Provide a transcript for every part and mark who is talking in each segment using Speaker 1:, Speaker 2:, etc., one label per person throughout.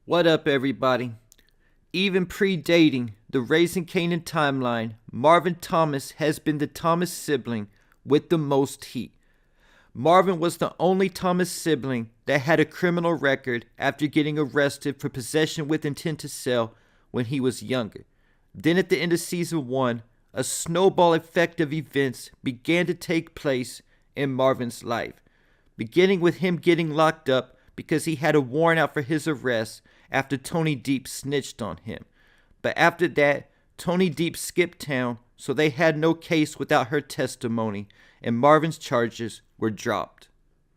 Speaker 1: What up, everybody? Even predating the Raising Kanan timeline, Marvin Thomas has been the Thomas sibling with the most heat. Marvin was the only Thomas sibling that had a criminal record after getting arrested for possession with intent to sell when he was younger. Then at the end of season 1, a snowball effect of events began to take place in Marvin's life, beginning with him getting locked up because he had a warrant out for his arrest after Tony Deep snitched on him. But after that, Tony Deep skipped town, so they had no case without her testimony, and Marvin's charges were dropped.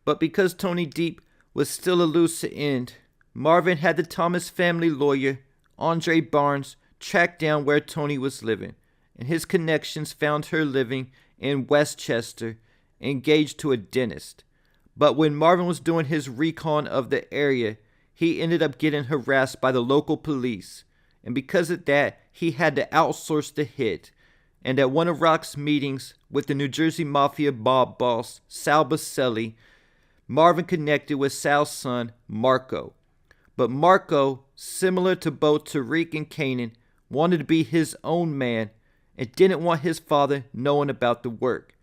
Speaker 1: But because Tony Deep was still a loose end, Marvin had the Thomas family lawyer, Andre Barnes, track down where Tony was living, and his connections found her living in Westchester, engaged to a dentist. But when Marvin was doing his recon of the area, he ended up getting harassed by the local police, and because of that, he had to outsource the hit. And at one of Rock's meetings with the New Jersey Mafia mob boss, Sal Baselli, Marvin connected with Sal's son, Marco. But Marco, similar to both Tariq and Kanan, wanted to be his own man and didn't want his father knowing about the work.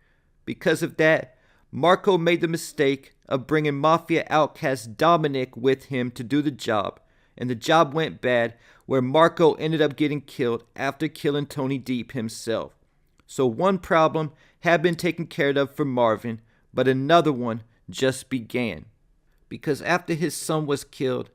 Speaker 1: Because of that, Marco made the mistake of bringing Mafia outcast Dominic with him to do the job, and the job went bad where Marco ended up getting killed after killing Tony Deep himself. So one problem had been taken care of for Marvin, but another one just began. Because after his son was killed,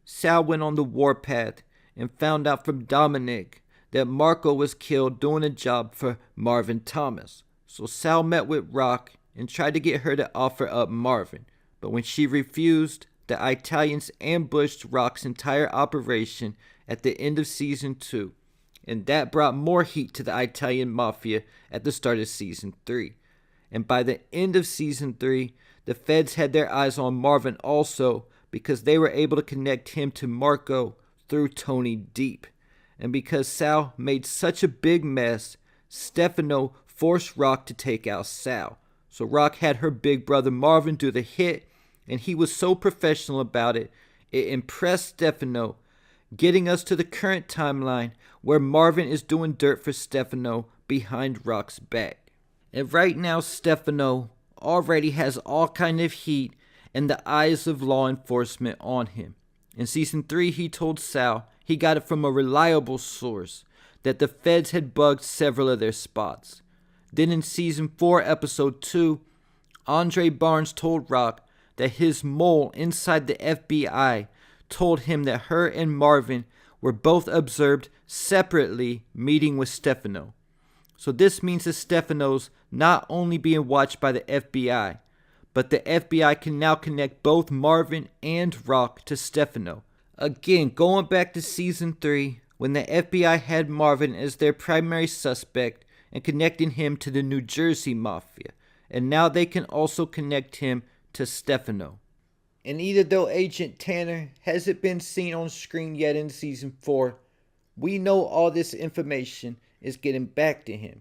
Speaker 1: Sal went on the warpath and found out from Dominic that Marco was killed doing a job for Marvin Thomas. So Sal met with Rock and tried to get her to offer up Marvin. But when she refused, the Italians ambushed Rock's entire operation at the end of season 2. And that brought more heat to the Italian mafia at the start of season 3. And by the end of season 3, the feds had their eyes on Marvin also because they were able to connect him to Marco through Tony Deep. And because Sal made such a big mess, Stefano forced Rock to take out Sal. So Rock had her big brother Marvin do the hit, and he was so professional about it, it impressed Stefano, getting us to the current timeline where Marvin is doing dirt for Stefano behind Rock's back. And right now Stefano already has all kind of heat and the eyes of law enforcement on him. In season 3, he told Sal he got it from a reliable source that the feds had bugged several of their spots. Then in season 4, episode 2, Andre Barnes told Rock that his mole inside the FBI told him that her and Marvin were both observed separately meeting with Stefano. So this means that Stefano's not only being watched by the FBI, but the FBI can now connect both Marvin and Rock to Stefano. Again, going back to season 3, when the FBI had Marvin as their primary suspect and connecting him to the New Jersey Mafia, and now they can also connect him to Stefano. And even though Agent Tanner hasn't been seen on screen yet in season 4, we know all this information is getting back to him.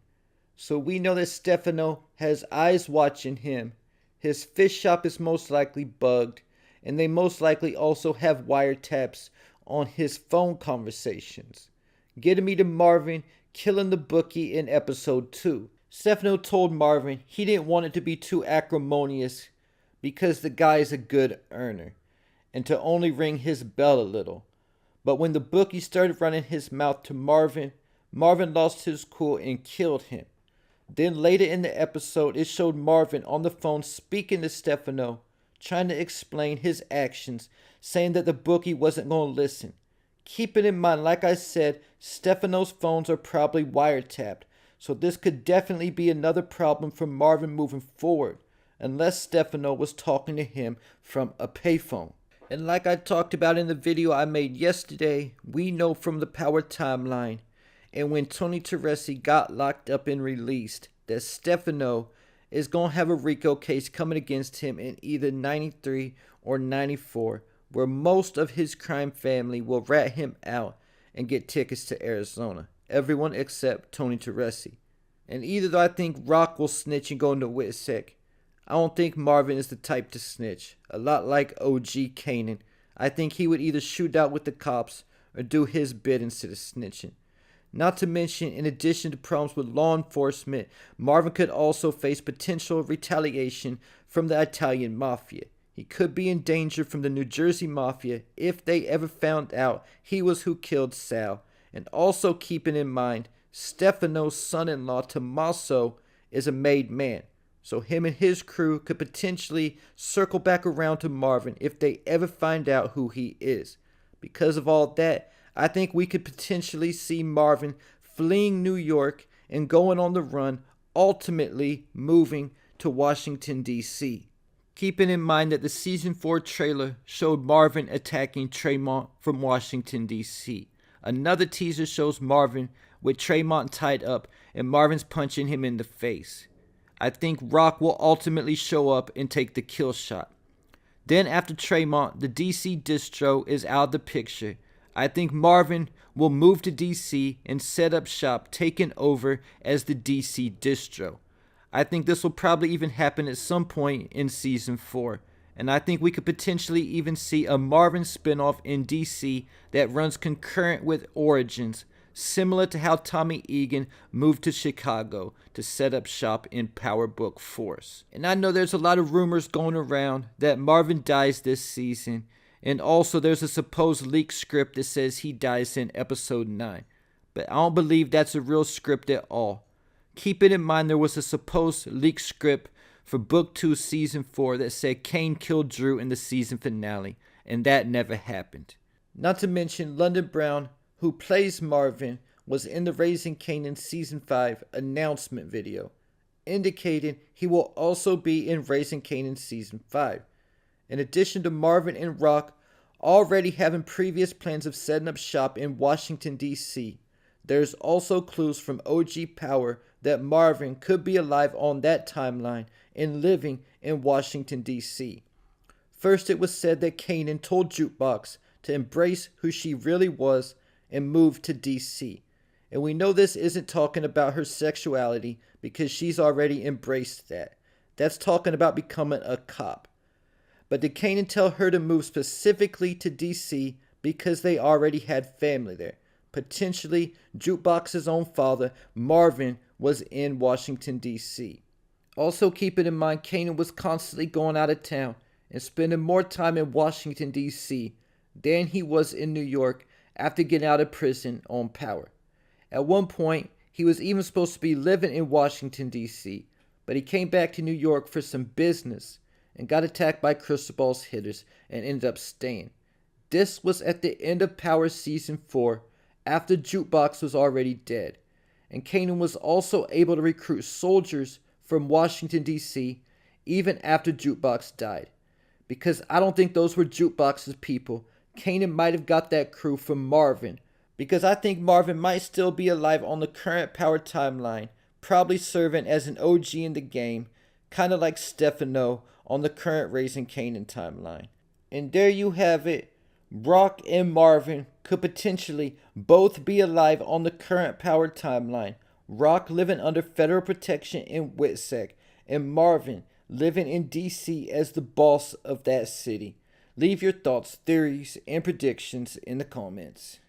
Speaker 1: So we know that Stefano has eyes watching him, his fish shop is most likely bugged, and they most likely also have wiretaps on his phone conversations, getting me to Marvin killing the bookie in episode 2. Stefano told Marvin he didn't want it to be too acrimonious because the guy is a good earner, and to only ring his bell a little. But when the bookie started running his mouth to Marvin, Marvin lost his cool and killed him. Then later in the episode, it showed Marvin on the phone speaking to Stefano, trying to explain his actions, saying that the bookie wasn't going to listen. Keeping in mind, like I said, Stefano's phones are probably wiretapped, so this could definitely be another problem for Marvin moving forward, unless Stefano was talking to him from a payphone. And like I talked about in the video I made yesterday, we know from the Power timeline, and when Tony Teresi got locked up and released, that Stefano is going to have a RICO case coming against him in either 93 or 94, where most of his crime family will rat him out and get tickets to Arizona. Everyone except Tony Teresi. And either though I think Rock will snitch and go into Witsec, I don't think Marvin is the type to snitch. A lot like OG Kanan, I think he would either shoot out with the cops or do his bit instead of snitching. Not to mention, in addition to problems with law enforcement, Marvin could also face potential retaliation from the Italian mafia. He could be in danger from the New Jersey mafia if they ever found out he was who killed Sal. And also keeping in mind, Stefano's son-in-law Tommaso is a made man. So him and his crew could potentially circle back around to Marvin if they ever find out who he is. Because of all that, I think we could potentially see Marvin fleeing New York and going on the run, ultimately moving to Washington, D.C. Keeping in mind that the Season 4 trailer showed Marvin attacking Tremont from Washington, D.C. Another teaser shows Marvin with Tremont tied up and Marvin's punching him in the face. I think Rock will ultimately show up and take the kill shot. Then after Tremont, the DC distro is out of the picture. I think Marvin will move to DC and set up shop, taking over as the DC distro. I think this will probably even happen at some point in Season 4. And I think we could potentially even see a Marvin spinoff in DC that runs concurrent with Origins, similar to how Tommy Egan moved to Chicago to set up shop in Power Book Force. And I know there's a lot of rumors going around that Marvin dies this season, and also there's a supposed leaked script that says he dies in episode 9. But I don't believe that's a real script at all. Keep it in mind there was a supposed leaked script for Book 2 Season 4 that said Kane killed Drew in the season finale, and that never happened. Not to mention London Brown, who plays Marvin, was in the Raising Kanan Season 5 announcement video, indicating he will also be in Raising Kanan Season 5. In addition to Marvin and Rock already having previous plans of setting up shop in Washington, D.C., there's also clues from OG Power that Marvin could be alive on that timeline and living in Washington, D.C. First, it was said that Kanan told Jukebox to embrace who she really was and move to DC. And we know this isn't talking about her sexuality because she's already embraced that. That's talking about becoming a cop. But did Kanan tell her to move specifically to DC because they already had family there? Potentially, Jukebox's own father, Marvin, was in Washington, D.C. Also keeping in mind Kanan was constantly going out of town and spending more time in Washington, D.C. than he was in New York after getting out of prison on Power. At one point, he was even supposed to be living in Washington, D.C., but he came back to New York for some business and got attacked by Cristobal's hitters and ended up staying. This was at the end of Power Season 4, after Jukebox was already dead, and Kanan was also able to recruit soldiers from Washington, D.C., even after Jukebox died. Because I don't think those were Jukebox's people, Kanan might have got that crew from Marvin, because I think Marvin might still be alive on the current Power timeline, probably serving as an OG in the game, kind of like Stefano on the current Raising Kanan timeline. And there you have it. Rock and Marvin could potentially both be alive on the current Power timeline. Rock living under federal protection in Witsec, and Marvin living in DC as the boss of that city. Leave your thoughts, theories, and predictions in the comments.